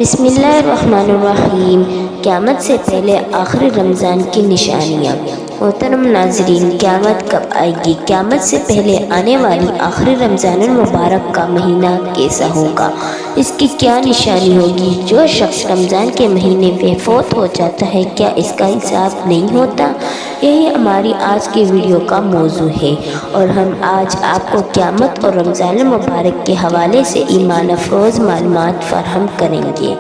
بسم اللہ الرحمن الرحیم۔ قیامت سے پہلے آخری رمضان کی نشانیاں۔ محترم ناظرین، قیامت کب آئے گی؟ قیامت سے پہلے آنے والی آخری رمضان المبارک کا مہینہ کیسا ہوگا؟ اس کی کیا نشانی ہوگی؟ جو شخص رمضان کے مہینے میں فوت ہو جاتا ہے، کیا اس کا حساب نہیں ہوتا؟ یہی ہماری آج کی ویڈیو کا موضوع ہے، اور ہم آج آپ کو قیامت اور رمضان المبارک کے حوالے سے ایمان افروز معلومات فراہم کریں گے۔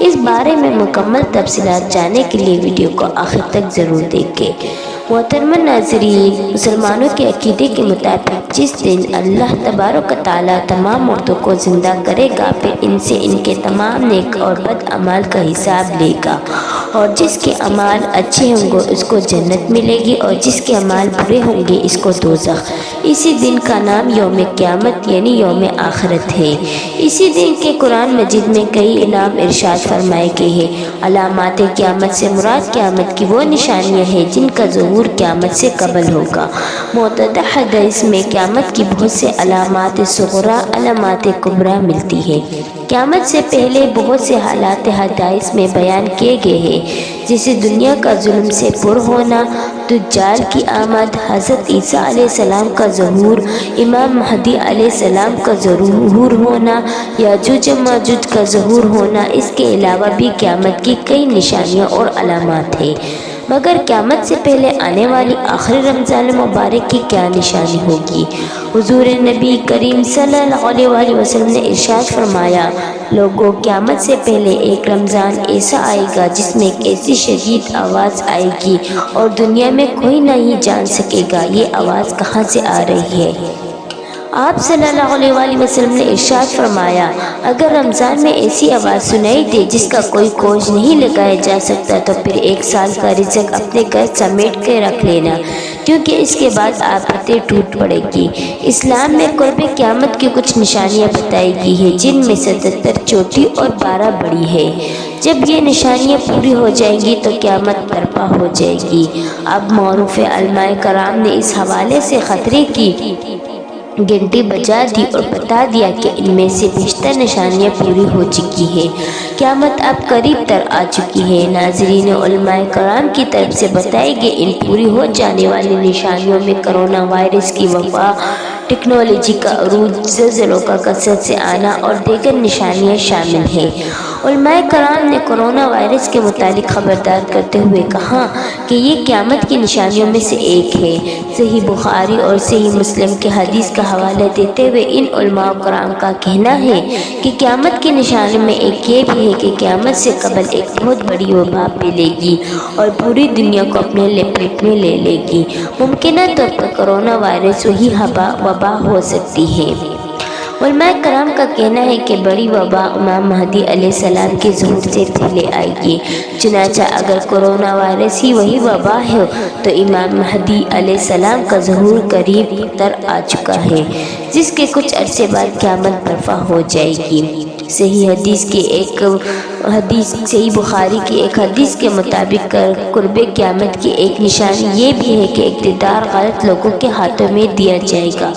اس بارے میں مکمل تفصیلات جاننے کے لیے ویڈیو کو آخر تک ضرور دیکھیں۔ محترم ناظرین، مسلمانوں کے عقیدے کے مطابق جس دن اللہ تبارک و تعالیٰ تمام مردوں کو زندہ کرے گا، پھر ان سے ان کے تمام نیک اور بد اعمال کا حساب لے گا، اور جس کے اعمال اچھے ہوں گے اس کو جنت ملے گی، اور جس کے اعمال برے ہوں گے اس کو دوزخ۔ اسی دن کا نام یوم قیامت یعنی یوم آخرت ہے۔ اسی دن کے قرآن مجید میں کئی انعام ارشاد فرمائے گئے ہیں۔ علامات قیامت سے مراد قیامت کی وہ نشانیاں ہیں جن کا ظہور قیامت سے قبل ہوگا۔ متعدد حدیث میں قیامت کی بہت سے علامات صغریٰ، علامات کبریٰ ملتی ہیں۔ قیامت سے پہلے بہت سے حالات حدیث میں بیان کیے گئے ہیں، جیسے دنیا کا ظلم سے پر ہونا، دجال کی آمد، حضرت عیسیٰ علیہ السلام کا ظہور، امام مہدی علیہ السلام کا ظہور ہونا، یاجوج ماجوج کا ظہور ہونا۔ اس کے علاوہ بھی قیامت کی کئی نشانیاں اور علامات ہیں، مگر قیامت سے پہلے آنے والی آخری رمضان المبارک کی کیا نشانی ہوگی؟ حضور نبی کریم صلی اللہ علیہ وآلہ وسلم نے ارشاد فرمایا، لوگوں، قیامت سے پہلے ایک رمضان ایسا آئے گا جس میں ایک ایسی شدید آواز آئے گی اور دنیا میں کوئی نہیں جان سکے گا یہ آواز کہاں سے آ رہی ہے۔ آپ صلی اللہ علیہ وآلہ وسلم نے ارشاد فرمایا، اگر رمضان میں ایسی آواز سنائی دے جس کا کوئی کھوج نہیں لگایا جا سکتا، تو پھر ایک سال کا رزق اپنے گھر سمیٹ کے رکھ لینا، کیونکہ اس کے بعد آفتیں ٹوٹ پڑے گی۔ اسلام میں قرب قیامت کی کچھ نشانیاں بتائی گئی ہیں، جن میں 77 چھوٹی اور 12 بڑی ہے۔ جب یہ نشانیاں پوری ہو جائیں گی تو قیامت برپا ہو جائے گی۔ اب معروف علماء کرام نے اس حوالے سے خطرے کی گھنٹی بجا دی اور بتا دیا کہ ان میں سے بیشتر نشانیاں پوری ہو چکی ہیں۔ قیامت اب قریب تر آ چکی ہے۔ ناظرین، علماء کرام کی طرف سے بتائی گئی ان پوری ہو جانے والی نشانیوں میں کرونا وائرس کی وبا، ٹیکنالوجی کا عروج، زلزلوں کا کثرت سے آنا اور دیگر نشانیاں شامل ہیں۔ علماء کرام نے کرونا وائرس کے متعلق خبردار کرتے ہوئے کہا کہ یہ قیامت کی نشانیوں میں سے ایک ہے۔ صحیح بخاری اور صحیح مسلم کے حدیث کا حوالہ دیتے ہوئے ان علماء کرام کا کہنا ہے کہ قیامت کی نشانیوں میں ایک یہ بھی ہے کہ قیامت سے قبل ایک بہت بڑی وبا پھیلے گی اور پوری دنیا کو اپنے لپیٹ میں لے لے گی۔ ممکنہ طور پر کرونا وائرس وہی وبا ہو سکتی ہے۔ علماء کرام کا کہنا ہے کہ بڑی وبا امام مہدی علیہ السلام کے ظہور سے پہلے آئے گی۔ چنانچہ اگر کرونا وائرس ہی وہی وبا ہے تو امام مہدی علیہ السلام کا ظہور قریب تر آ چکا ہے، جس کے کچھ عرصے بعد قیامت برپا ہو جائے گی۔ صحیح بخاری کی ایک حدیث کے مطابق قرب قیامت کی ایک نشانی یہ بھی ہے کہ اقتدار غلط لوگوں کے ہاتھوں میں دیا جائے گا۔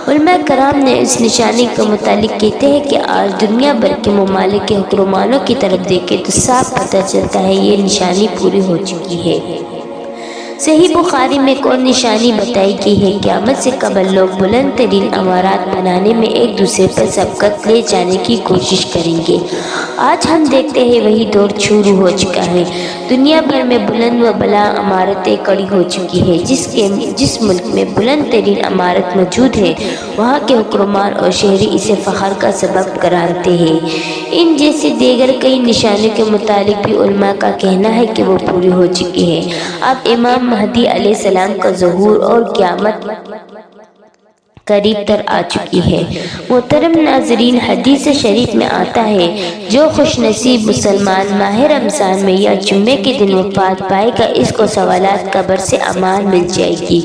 علماء کرام نے اس نشانی کے متعلق کہتے ہیں کہ آج دنیا بھر کے ممالک کے حکمرانوں کی طرف دیکھیں تو صاف پتہ چلتا ہے یہ نشانی پوری ہو چکی ہے۔ صحیح بخاری میں کون نشانی بتائی گئی ہے؟ قیامت سے قبل لوگ بلند ترین عمارات بنانے میں ایک دوسرے پر سبقت لے جانے کی کوشش کریں گے۔ آج ہم دیکھتے ہیں وہی دور شروع ہو چکا ہے۔ دنیا بھر میں بلند و بالا عمارتیں کھڑی ہو چکی ہیں۔ جس ملک میں بلند ترین عمارت موجود ہے، وہاں کے حکمران اور شہری اسے فخر کا سبب قرارتے ہیں۔ ان جیسے دیگر کئی نشانیوں کے متعلق بھی علماء کا کہنا ہے کہ وہ پوری ہو چکی ہے۔ اب امام مہدی علیہ السلام کا ظہور اور قیامت قریب تر آ چکی ہے۔ محترم ناظرین، حدیث شریف میں آتا ہے، جو خوش نصیب مسلمان ماہ رمضان میں یا جمعے کے دن وفات پائے گا، اس کو سوالات قبر سے امان مل جائے گی،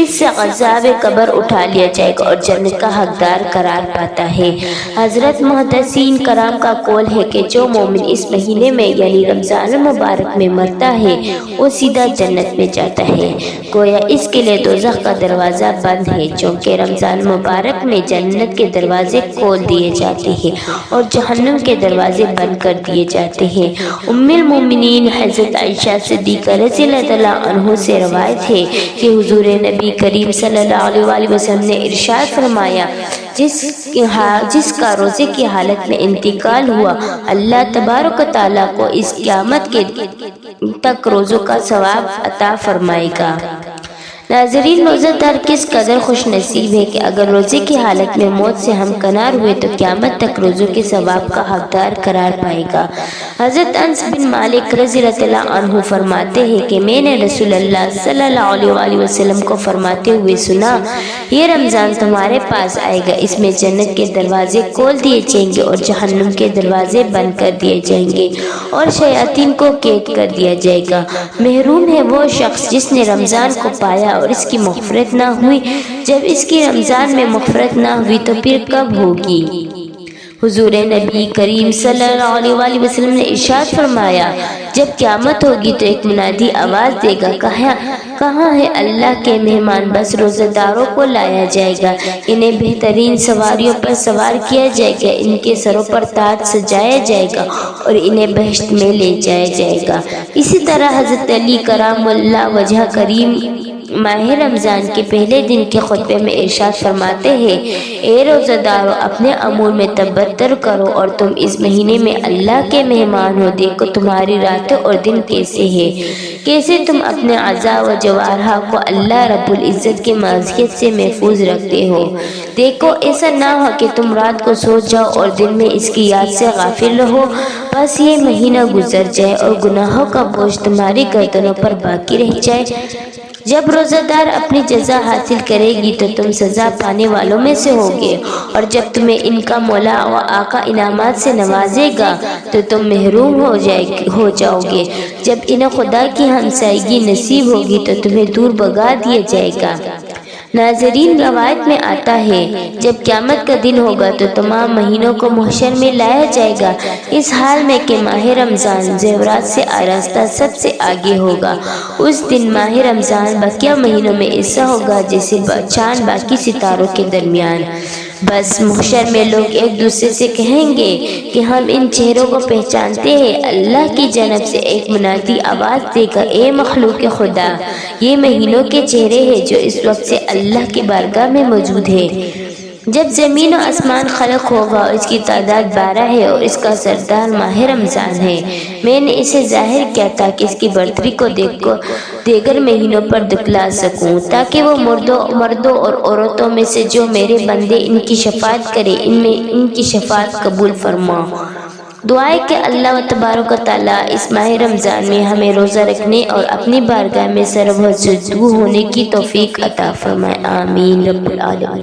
اس سے عذاب قبر اٹھا لیا جائے گا اور جنت کا حقدار قرار پاتا ہے۔ حضرت محدثین کرام کا قول ہے کہ جو مومن اس مہینے میں یعنی رمضان المبارک میں مرتا ہے وہ سیدھا جنت میں جاتا ہے، گویا اس کے لیے دوزخ کا دروازہ بند ہے، چونکہ رمضان رمضان مبارک میں جنت کے دروازے کھول دیے جاتے ہیں اور جہنم کے دروازے بند کر دیے جاتے ہیں۔ ام المومنین حضرت عائشہ صدیقہ رضی اللہ تعالیٰ عنہ سے روایت ہے کہ حضور نبی کریم صلی اللہ علیہ وآلہ وسلم نے ارشاد فرمایا، جس کا روزے کی حالت میں انتقال ہوا، اللہ تبارک و تعالیٰ کو اس قیامت کے تک روزوں کا ثواب عطا فرمائے گا۔ ناظرین، روزہ دار کس قدر خوش نصیب ہے کہ اگر روزے کی حالت میں موت سے ہمکنار ہوئے تو قیامت تک روزوں کے ثواب کا حقدار قرار پائے گا۔ حضرت انس بن مالک رضی اللہ عنہ فرماتے ہیں کہ میں نے رسول اللہ صلی اللہ علیہ وآلہ وسلم کو فرماتے ہوئے سنا، یہ رمضان تمہارے پاس آئے گا، اس میں جنت کے دروازے کھول دیے جائیں گے اور جہنم کے دروازے بند کر دیے جائیں گے اور شیاطین کو قید کر دیا جائے گا۔ محروم ہے وہ شخص جس نے رمضان کو پایا اور اس کی مغفرت نہ ہوئی۔ جب اس کی رمضان میں مغفرت نہ ہوئی تو پھر کب ہوگی؟ حضور نبی کریم صلی اللہ علیہ وآلہ وسلم نے ارشاد فرمایا، جب قیامت ہوگی تو ایک منادی آواز دے گا، کہاں ہے اللہ کے مہمان؟ بس روزہ داروں کو لایا جائے گا، انہیں بہترین سواریوں پر سوار کیا جائے گا، ان کے سروں پر تاج سجایا جائے گا اور انہیں بہشت میں لے جایا جائے گا۔ اسی طرح حضرت علی کرام اللہ وجہ کریم ماہ رمضان کے پہلے دن کے خطبے میں ارشاد فرماتے ہیں، اے روزہ دارو، اپنے امور میں تبتر کرو اور تم اس مہینے میں اللہ کے مہمان ہو۔ دیکھو تمہاری راتیں اور دن کیسے ہیں، کیسے تم اپنے اعضاء و جوارح کو اللہ رب العزت کی معصیت سے محفوظ رکھتے ہو۔ دیکھو ایسا نہ ہو کہ تم رات کو سو جاؤ اور دن میں اس کی یاد سے غافل رہو، بس یہ مہینہ گزر جائے اور گناہوں کا بوجھ تمہاری گردنوں پر باقی رہ جائے۔ جب روزہ دار اپنی جزا حاصل کرے گی تو تم سزا پانے والوں میں سے ہوگے، اور جب تمہیں ان کا مولا و آقا انعامات سے نوازے گا تو تم محروم ہو جاؤ گے۔ جب انہیں خدا کی ہمسائیگی نصیب ہوگی تو تمہیں دور بھگا دیا جائے گا۔ ناظرین، روایت میں آتا ہے جب قیامت کا دن ہوگا تو تمام مہینوں کو محشر میں لایا جائے گا، اس حال میں کہ ماہ رمضان زیورات سے آراستہ سب سے آگے ہوگا۔ اس دن ماہ رمضان بقیہ مہینوں میں ایسا ہوگا جیسے چاند باقی ستاروں کے درمیان۔ بس محشر میں لوگ ایک دوسرے سے کہیں گے کہ ہم ان چہروں کو پہچانتے ہیں۔ اللہ کی جانب سے ایک منادی آواز دے گا، اے مخلوق خدا، یہ مہینوں کے چہرے ہیں جو اس وقت سے اللہ کی بارگاہ میں موجود ہے۔ جب زمین و آسمان خلق ہوگا اور اس کی تعداد 12 ہے اور اس کا سردار ماہ رمضان ہے، میں نے اسے ظاہر کیا تاکہ اس کی برتری کو دیگر مہینوں پر دکھلا سکوں، تاکہ وہ مردوں اور عورتوں میں سے جو میرے بندے ان کی شفاعت کرے ان کی شفاعت قبول فرما۔ دعائے کہ اللہ تبارک و تعالیٰ اس ماہ رمضان میں ہمیں روزہ رکھنے اور اپنی بارگاہ میں سربجدو ہونے کی توفیق عطا فرمائے، آمین رب العالمین۔